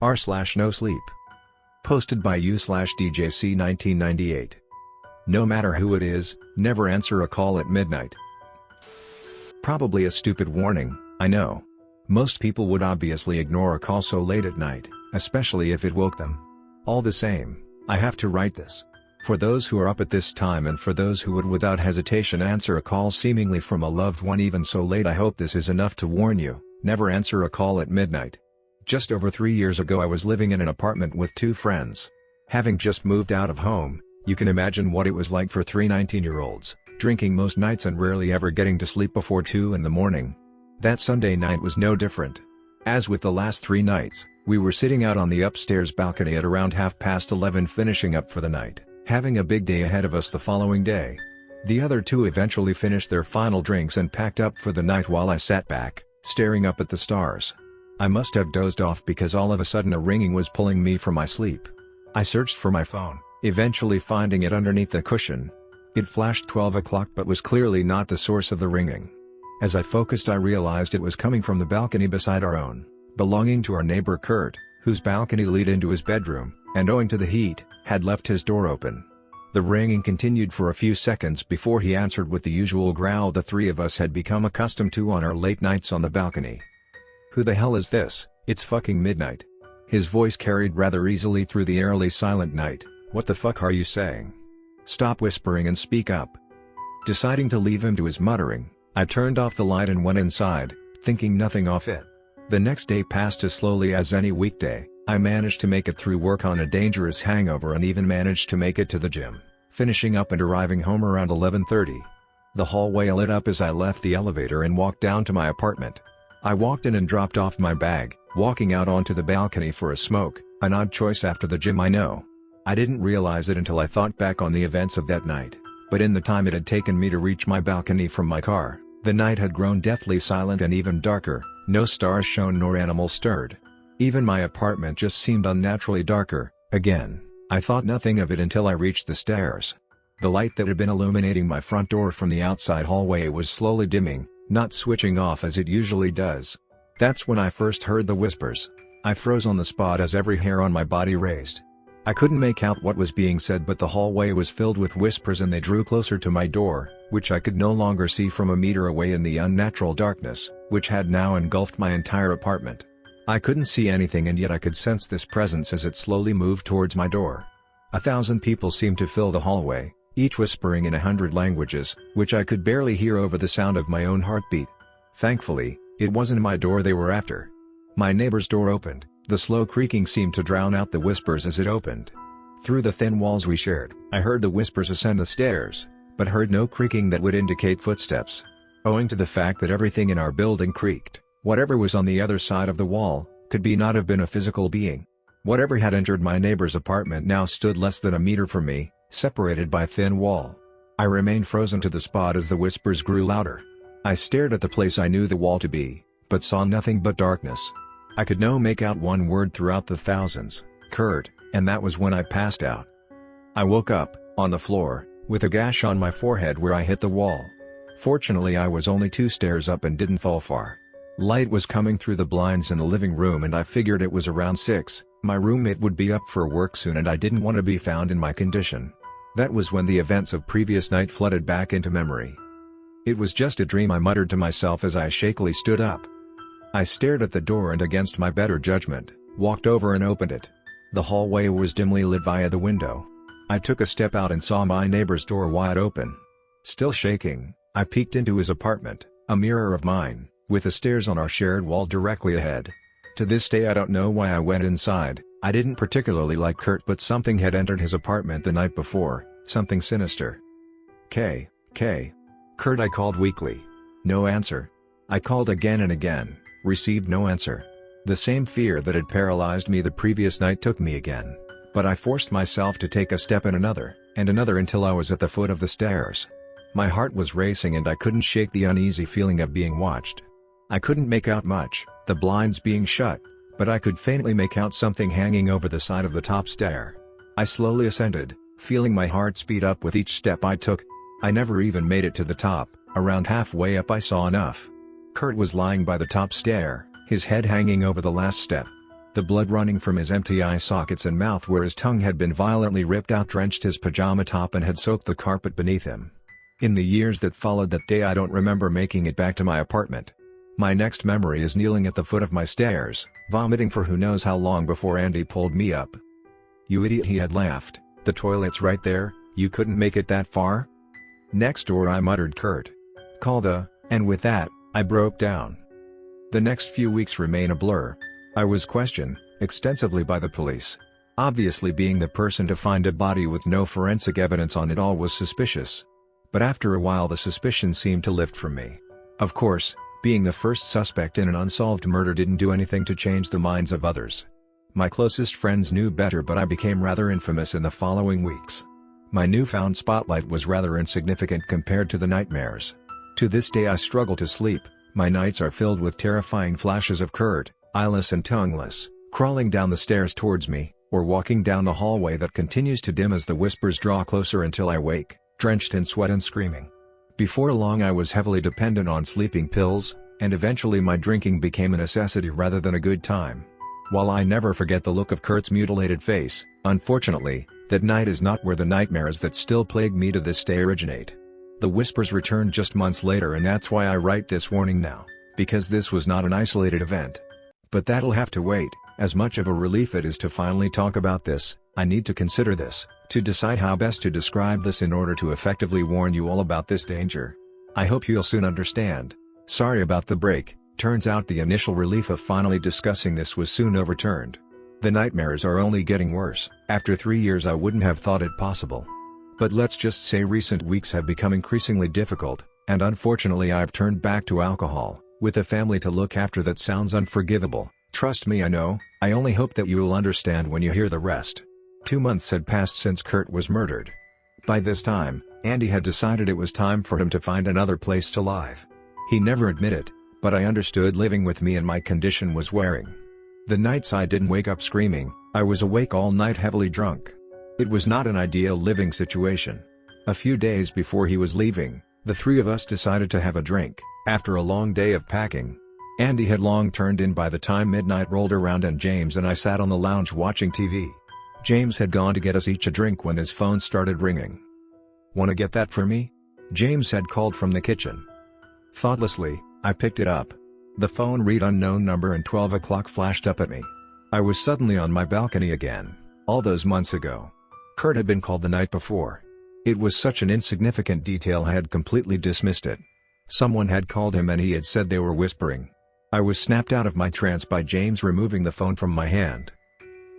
r/Nosleep. Posted by u/DJC 1998. No matter who it is, never answer a call at midnight. Probably a stupid warning, I know. Most people would obviously ignore a call so late at night, especially if it woke them. All the same, I have to write this. For those who are up at this time and for those who would without hesitation answer a call seemingly from a loved one even so late, I hope this is enough to warn you, never answer a call at midnight. Just over 3 years ago I was living in an apartment with 2 friends. Having just moved out of home, you can imagine what it was like for 3 19-year-olds, drinking most nights and rarely ever getting to sleep before 2 in the morning. That Sunday night was no different. As with the last 3 nights, we were sitting out on the upstairs balcony at around 11:30 finishing up for the night, having a big day ahead of us the following day. The other 2 eventually finished their final drinks and packed up for the night while I sat back, staring up at the stars. I must have dozed off because all of a sudden a ringing was pulling me from my sleep. I searched for my phone, eventually finding it underneath the cushion. It flashed 12 o'clock but was clearly not the source of the ringing. As I focused I realized it was coming from the balcony beside our own, belonging to our neighbor Kurt, whose balcony led into his bedroom, and owing to the heat, had left his door open. The ringing continued for a few seconds before he answered with the usual growl the 3 of us had become accustomed to on our late nights on the balcony. "Who the hell is this? It's fucking midnight." His voice carried rather easily through the eerily silent night. "What the fuck are you saying? Stop whispering and speak up." Deciding to leave him to his muttering, I turned off the light and went inside, thinking nothing of it. The next day passed as slowly as any weekday. I managed to make it through work on a dangerous hangover and even managed to make it to the gym, finishing up and arriving home around 11:30. The hallway lit up as I left the elevator and walked down to my apartment. I walked in and dropped off my bag, walking out onto the balcony for a smoke, an odd choice after the gym I know. I didn't realize it until I thought back on the events of that night, but in the time it had taken me to reach my balcony from my car, the night had grown deathly silent and even darker, no stars shone nor animals stirred. Even my apartment just seemed unnaturally darker. Again, I thought nothing of it until I reached the stairs. The light that had been illuminating my front door from the outside hallway was slowly dimming, not switching off as it usually does. That's when I first heard the whispers. I froze on the spot as every hair on my body raised. I couldn't make out what was being said, but the hallway was filled with whispers and they drew closer to my door, which I could no longer see from a meter away in the unnatural darkness, which had now engulfed my entire apartment. I couldn't see anything and yet I could sense this presence as it slowly moved towards my door. 1,000 people seemed to fill the hallway, each whispering in 100 languages, which I could barely hear over the sound of my own heartbeat. Thankfully, it wasn't my door they were after. My neighbor's door opened, the slow creaking seemed to drown out the whispers as it opened. Through the thin walls we shared, I heard the whispers ascend the stairs, but heard no creaking that would indicate footsteps. Owing to the fact that everything in our building creaked, whatever was on the other side of the wall, could not have been a physical being. Whatever had entered my neighbor's apartment now stood less than a meter from me, separated by a thin wall. I remained frozen to the spot as the whispers grew louder. I stared at the place I knew the wall to be, but saw nothing but darkness. I could now make out one word throughout the thousands, Kurt, and that was when I passed out. I woke up, on the floor, with a gash on my forehead where I hit the wall. Fortunately I was only 2 stairs up and didn't fall far. Light was coming through the blinds in the living room and I figured it was around 6, my roommate would be up for work soon and I didn't want to be found in my condition. That was when the events of previous night flooded back into memory. "It was just a dream," I muttered to myself as I shakily stood up. I stared at the door and against my better judgment, walked over and opened it. The hallway was dimly lit via the window. I took a step out and saw my neighbor's door wide open. Still shaking, I peeked into his apartment, a mirror of mine, with the stairs on our shared wall directly ahead. To this day I don't know why I went inside. I didn't particularly like Kurt, but something had entered his apartment the night before, something sinister. K. Kurt, I called weakly. No answer. I called again and again, received no answer. The same fear that had paralyzed me the previous night took me again, but I forced myself to take a step and another until I was at the foot of the stairs. My heart was racing and I couldn't shake the uneasy feeling of being watched. I couldn't make out much, the blinds being shut, but I could faintly make out something hanging over the side of the top stair. I slowly ascended, feeling my heart speed up with each step I took. I never even made it to the top. Around halfway up I saw enough. Kurt was lying by the top stair, his head hanging over the last step. The blood running from his empty eye sockets and mouth where his tongue had been violently ripped out drenched his pajama top and had soaked the carpet beneath him. In the years that followed that day I don't remember making it back to my apartment. My next memory is kneeling at the foot of my stairs, vomiting for who knows how long before Andy pulled me up. "You idiot," he had laughed, "the toilet's right there, you couldn't make it that far?" "Next door," I muttered curt. "Call the," and with that, I broke down. The next few weeks remain a blur. I was questioned extensively by the police. Obviously, being the person to find a body with no forensic evidence on it all was suspicious. But after a while the suspicion seemed to lift from me. Of course, being the first suspect in an unsolved murder didn't do anything to change the minds of others. My closest friends knew better, but I became rather infamous in the following weeks. My newfound spotlight was rather insignificant compared to the nightmares. To this day I struggle to sleep. My nights are filled with terrifying flashes of Kurt, eyeless and tongueless, crawling down the stairs towards me, or walking down the hallway that continues to dim as the whispers draw closer until I wake, drenched in sweat and screaming. Before long I was heavily dependent on sleeping pills, and eventually my drinking became a necessity rather than a good time. While I never forget the look of Kurt's mutilated face, unfortunately, that night is not where the nightmares that still plague me to this day originate. The whispers returned just months later, and that's why I write this warning now, because this was not an isolated event. But that'll have to wait. As much of a relief it is to finally talk about this, I need to consider this, to decide how best to describe this in order to effectively warn you all about this danger. I hope you'll soon understand. Sorry about the break. Turns out the initial relief of finally discussing this was soon overturned. The nightmares are only getting worse. After 3 years I wouldn't have thought it possible. But let's just say recent weeks have become increasingly difficult, and unfortunately I've turned back to alcohol. With a family to look after that sounds unforgivable. Trust me, I know. I only hope that you will understand when you hear the rest. 2 months had passed since Kurt was murdered. By this time, Andy had decided it was time for him to find another place to live. He never admitted, but I understood living with me and my condition was wearing. The nights I didn't wake up screaming, I was awake all night heavily drunk. It was not an ideal living situation. A few days before he was leaving, the three of us decided to have a drink, after a long day of packing. Andy had long turned in by the time midnight rolled around and James and I sat on the lounge watching TV. James had gone to get us each a drink when his phone started ringing. "Wanna get that for me?" James had called from the kitchen. Thoughtlessly, I picked it up. The phone read unknown number and 12 o'clock flashed up at me. I was suddenly on my balcony again, all those months ago. Kurt had been called the night before. It was such an insignificant detail I had completely dismissed it. Someone had called him and he had said they were whispering. I was snapped out of my trance by James removing the phone from my hand.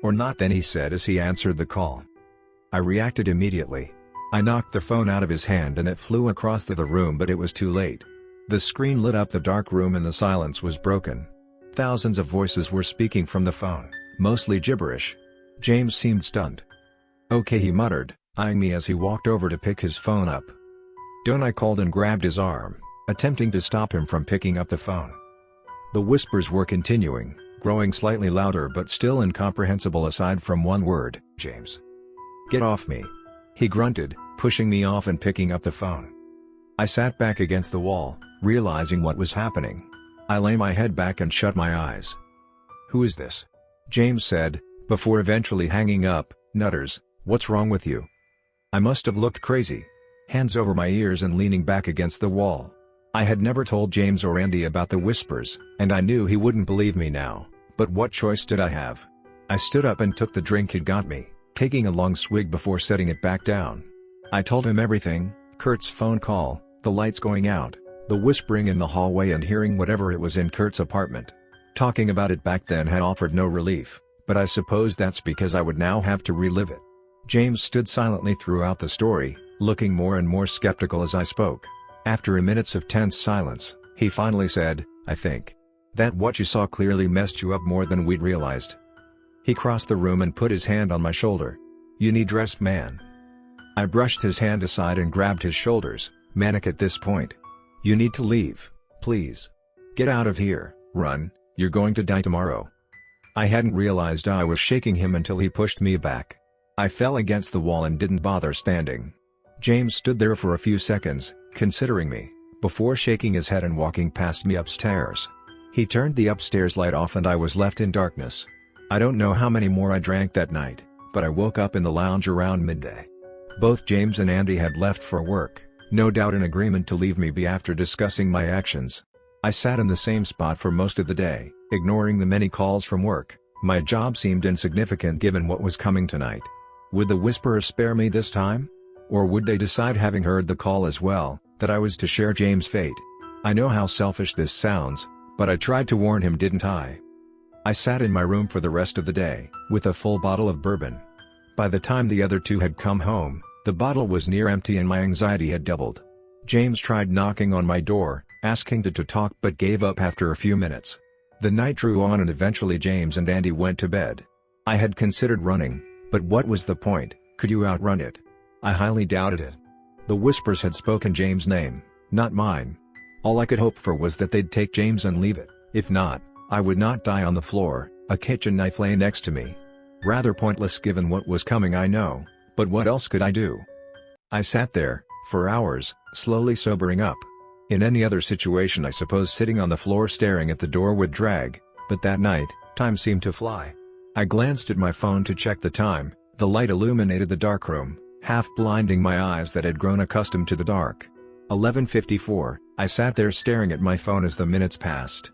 "Or not then," he said as he answered the call. I reacted immediately. I knocked the phone out of his hand and it flew across the room, but it was too late. The screen lit up the dark room and the silence was broken. Thousands of voices were speaking from the phone, mostly gibberish. James seemed stunned. "Okay," he muttered, eyeing me as he walked over to pick his phone up. "Don't," I called and grabbed his arm, attempting to stop him from picking up the phone. The whispers were continuing, growing slightly louder but still incomprehensible aside from one word, "James. Get off me." He grunted, pushing me off and picking up the phone. I sat back against the wall, realizing what was happening. I lay my head back and shut my eyes. "Who is this?" James said, before eventually hanging up. "Nutters, what's wrong with you?" I must have looked crazy. Hands over my ears and leaning back against the wall. I had never told James or Andy about the whispers, and I knew he wouldn't believe me now, but what choice did I have? I stood up and took the drink he'd got me, taking a long swig before setting it back down. I told him everything: Kurt's phone call, the lights going out, the whispering in the hallway and hearing whatever it was in Kurt's apartment. Talking about it back then had offered no relief, but I suppose that's because I would now have to relive it. James stood silently throughout the story, looking more and more skeptical as I spoke. After minutes of tense silence, he finally said, "I think that what you saw clearly messed you up more than we'd realized." He crossed the room and put his hand on my shoulder. "You need rest, man." I brushed his hand aside and grabbed his shoulders, manic at this point. "You need to leave, please. Get out of here, run, you're going to die tomorrow." I hadn't realized I was shaking him until he pushed me back. I fell against the wall and didn't bother standing. James stood there for a few seconds, considering me, before shaking his head and walking past me upstairs. He turned the upstairs light off and I was left in darkness. I don't know how many more I drank that night, but I woke up in the lounge around midday. Both James and Andy had left for work, no doubt in agreement to leave me be after discussing my actions. I sat in the same spot for most of the day, ignoring the many calls from work. My job seemed insignificant given what was coming tonight. Would the Whisperers spare me this time? Or would they decide, having heard the call as well, that I was to share James' fate? I know how selfish this sounds, but I tried to warn him, didn't I? I sat in my room for the rest of the day, with a full bottle of bourbon. By the time the other two had come home, the bottle was near empty and my anxiety had doubled. James tried knocking on my door, asking to talk, but gave up after a few minutes. The night drew on and eventually James and Andy went to bed. I had considered running, but what was the point? Could you outrun it? I highly doubted it. The Whispers had spoken James' name, not mine. All I could hope for was that they'd take James and leave it. If not, I would not die on the floor. A kitchen knife lay next to me. Rather pointless given what was coming, I know, but what else could I do? I sat there, for hours, slowly sobering up. In any other situation I suppose sitting on the floor staring at the door would drag, but that night, time seemed to fly. I glanced at my phone to check the time. The light illuminated the darkroom, half blinding my eyes that had grown accustomed to the dark. 11:54, I sat there staring at my phone as the minutes passed.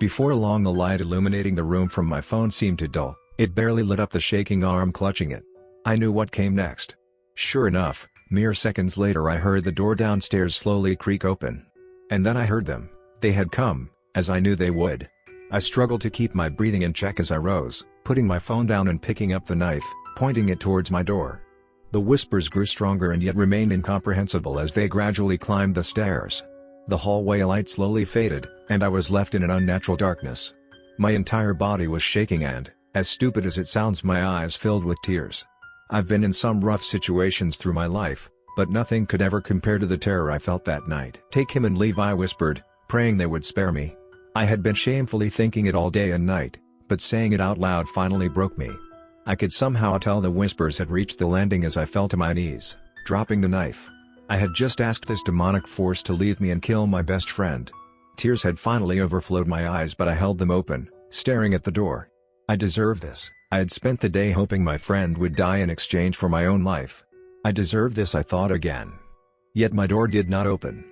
Before long the light illuminating the room from my phone seemed to dull, it barely lit up the shaking arm clutching it. I knew what came next. Sure enough, mere seconds later I heard the door downstairs slowly creak open. And then I heard them. They had come, as I knew they would. I struggled to keep my breathing in check as I rose, putting my phone down and picking up the knife, pointing it towards my door. The Whispers grew stronger and yet remained incomprehensible as they gradually climbed the stairs. The hallway light slowly faded, and I was left in an unnatural darkness. My entire body was shaking and, as stupid as it sounds, my eyes filled with tears. I've been in some rough situations through my life, but nothing could ever compare to the terror I felt that night. "Take him and leave," I whispered, praying they would spare me. I had been shamefully thinking it all day and night, but saying it out loud finally broke me. I could somehow tell the Whispers had reached the landing as I fell to my knees, dropping the knife. I had just asked this demonic force to leave me and kill my best friend. Tears had finally overflowed my eyes, but I held them open, staring at the door. I deserved this. I had spent the day hoping my friend would die in exchange for my own life. I deserved this, I thought again. Yet my door did not open.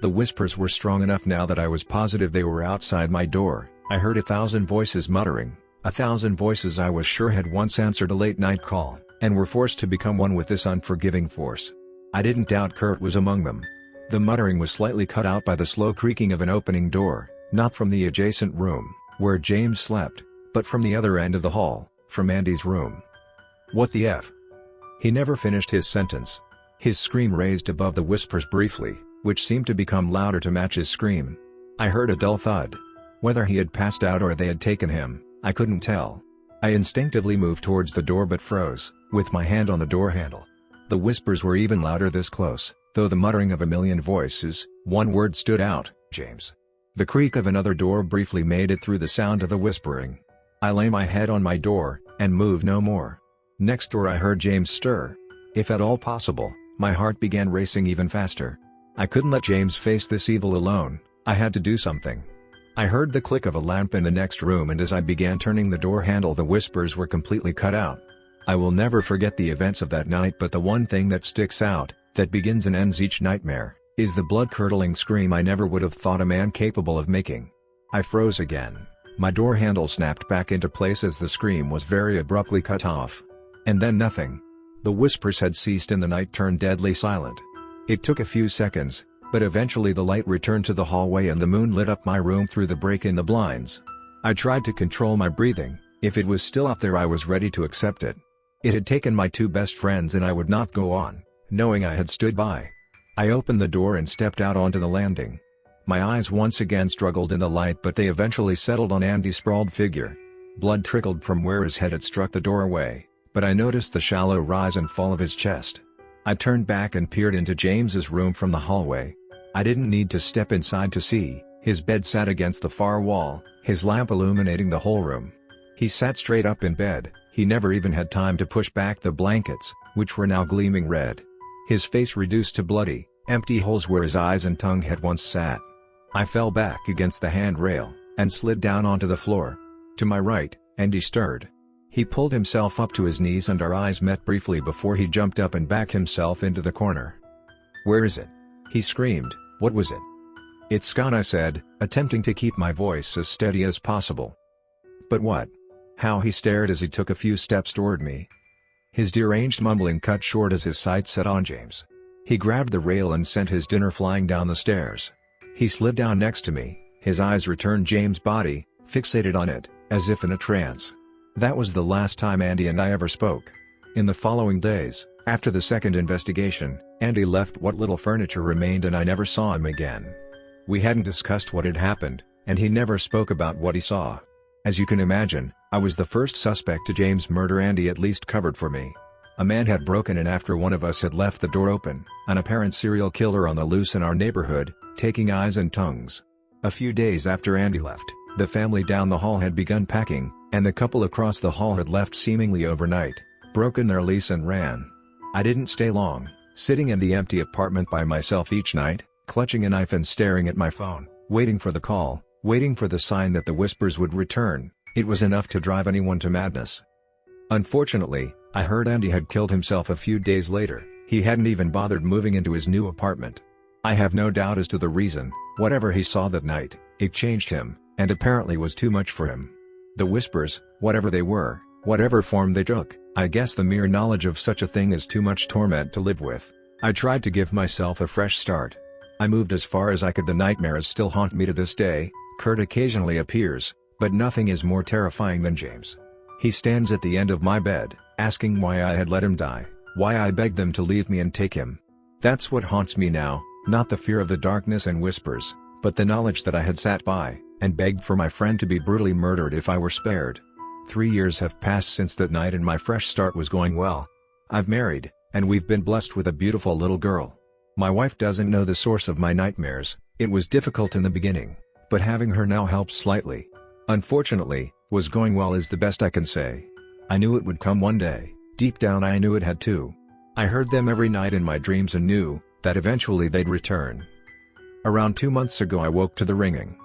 The Whispers were strong enough now that I was positive they were outside my door. I heard 1,000 voices muttering, 1,000 voices I was sure had once answered a late-night call, and were forced to become one with this unforgiving force. I didn't doubt Kurt was among them. The muttering was slightly cut out by the slow creaking of an opening door, not from the adjacent room, where James slept, but from the other end of the hall, from Andy's room. "What the F?" He never finished his sentence. His scream raised above the Whispers briefly, which seemed to become louder to match his scream. I heard a dull thud. Whether he had passed out or they had taken him, I couldn't tell. I instinctively moved towards the door but froze, with my hand on the door handle. The Whispers were even louder this close, though the muttering of a million voices, one word stood out: James. The creak of another door briefly made it through the sound of the whispering. I lay my head on my door, and moved no more. Next door I heard James stir. If at all possible, my heart began racing even faster. I couldn't let James face this evil alone. I had to do something. I heard the click of a lamp in the next room, and as I began turning the door handle, the Whispers were completely cut out. I will never forget the events of that night, but the one thing that sticks out, that begins and ends each nightmare, is the blood-curdling scream I never would have thought a man capable of making. I froze again. My door handle snapped back into place as the scream was very abruptly cut off. And then nothing. The Whispers had ceased and the night turned deadly silent. It took a few seconds, but eventually the light returned to the hallway and the moon lit up my room through the break in the blinds. I tried to control my breathing. If it was still out there, I was ready to accept it. It had taken my two best friends and I would not go on, knowing I had stood by. I opened the door and stepped out onto the landing. My eyes once again struggled in the light, but they eventually settled on Andy's sprawled figure. Blood trickled from where his head had struck the doorway, but I noticed the shallow rise and fall of his chest. I turned back and peered into James's room from the hallway. I didn't need to step inside to see. His bed sat against the far wall, his lamp illuminating the whole room. He sat straight up in bed. He never even had time to push back the blankets, which were now gleaming red. His face reduced to bloody, empty holes where his eyes and tongue had once sat. I fell back against the handrail, and slid down onto the floor. To my right, Andy stirred. He pulled himself up to his knees and our eyes met briefly before he jumped up and backed himself into the corner. "Where is it?" he screamed. "What was it?" "It's gone," I said, attempting to keep my voice as steady as possible. "But what?" How he stared as he took a few steps toward me. His deranged mumbling cut short as his sights set on James. He grabbed the rail and sent his dinner flying down the stairs. He slid down next to me, his eyes returned James' body, fixated on it, as if in a trance. That was the last time Andy and I ever spoke. In the following days, after the second investigation, Andy left what little furniture remained and I never saw him again. We hadn't discussed what had happened, and he never spoke about what he saw. As you can imagine, I was the first suspect to James' murder Andy at least covered for me. A man had broken in after one of us had left the door open, an apparent serial killer on the loose in our neighborhood, taking eyes and tongues. A few days after Andy left, the family down the hall had begun packing, and the couple across the hall had left seemingly overnight, broken their lease and ran. I didn't stay long, sitting in the empty apartment by myself each night, clutching a knife and staring at my phone, waiting for the call, waiting for the sign that the whispers would return. It was enough to drive anyone to madness. Unfortunately, I heard Andy had killed himself a few days later. He hadn't even bothered moving into his new apartment. I have no doubt as to the reason. Whatever he saw that night, it changed him, and apparently was too much for him. The whispers, whatever they were, whatever form they took, I guess the mere knowledge of such a thing is too much torment to live with. I tried to give myself a fresh start. I moved as far as I could. The nightmares still haunt me to this day. Kurt occasionally appears, but nothing is more terrifying than James. He stands at the end of my bed, asking why I had let him die, why I begged them to leave me and take him. That's what haunts me now, not the fear of the darkness and whispers, but the knowledge that I had sat by, and begged for my friend to be brutally murdered if I were spared. 3 years have passed since that night and my fresh start was going well. I've married, and we've been blessed with a beautiful little girl. My wife doesn't know the source of my nightmares. It was difficult in the beginning, but having her now helps slightly. Unfortunately, was going well is the best I can say. I knew it would come one day, deep down I knew it had to. I heard them every night in my dreams and knew that eventually they'd return. Around 2 months ago I woke to the ringing.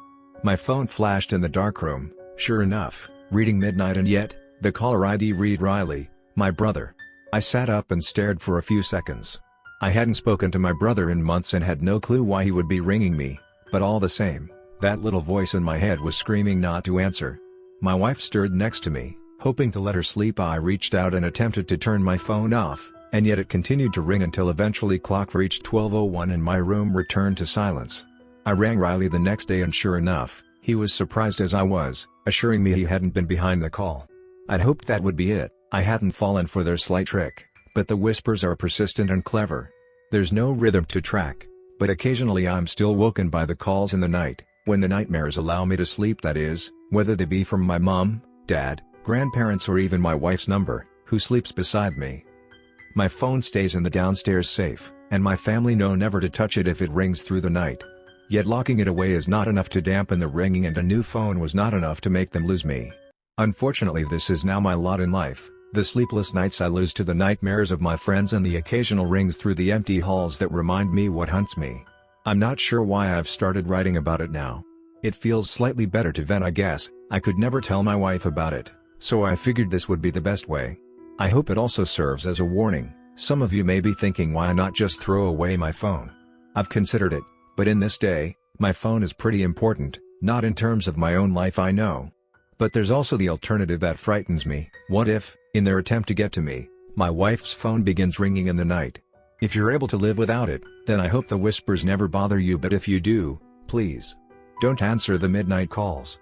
My phone flashed in the darkroom, sure enough, reading midnight, and yet, the caller ID read Riley, my brother. I sat up and stared for a few seconds. I hadn't spoken to my brother in months and had no clue why he would be ringing me, but all the same, that little voice in my head was screaming not to answer. My wife stirred next to me, hoping to let her sleep. I reached out and attempted to turn my phone off, and yet it continued to ring until eventually clock reached 12:01 and my room returned to silence. I rang Riley the next day and sure enough, he was surprised as I was, assuring me he hadn't been behind the call. I'd hoped that would be it. I hadn't fallen for their slight trick, but the whispers are persistent and clever. There's no rhythm to track, but occasionally I'm still woken by the calls in the night, when the nightmares allow me to sleep, that is, whether they be from my mom, dad, grandparents or even my wife's number, who sleeps beside me. My phone stays in the downstairs safe, and my family know never to touch it if it rings through the night. Yet locking it away is not enough to dampen the ringing, and a new phone was not enough to make them lose me. Unfortunately, this is now my lot in life. The sleepless nights I lose to the nightmares of my friends and the occasional rings through the empty halls that remind me what haunts me. I'm not sure why I've started writing about it now. It feels slightly better to vent, I guess. I could never tell my wife about it, so I figured this would be the best way. I hope it also serves as a warning. Some of you may be thinking, why not just throw away my phone? I've considered it, but in this day, my phone is pretty important, not in terms of my own life, I know. But there's also the alternative that frightens me. What if, in their attempt to get to me, my wife's phone begins ringing in the night? If you're able to live without it, then I hope the whispers never bother you, but if you do, please don't answer the midnight calls.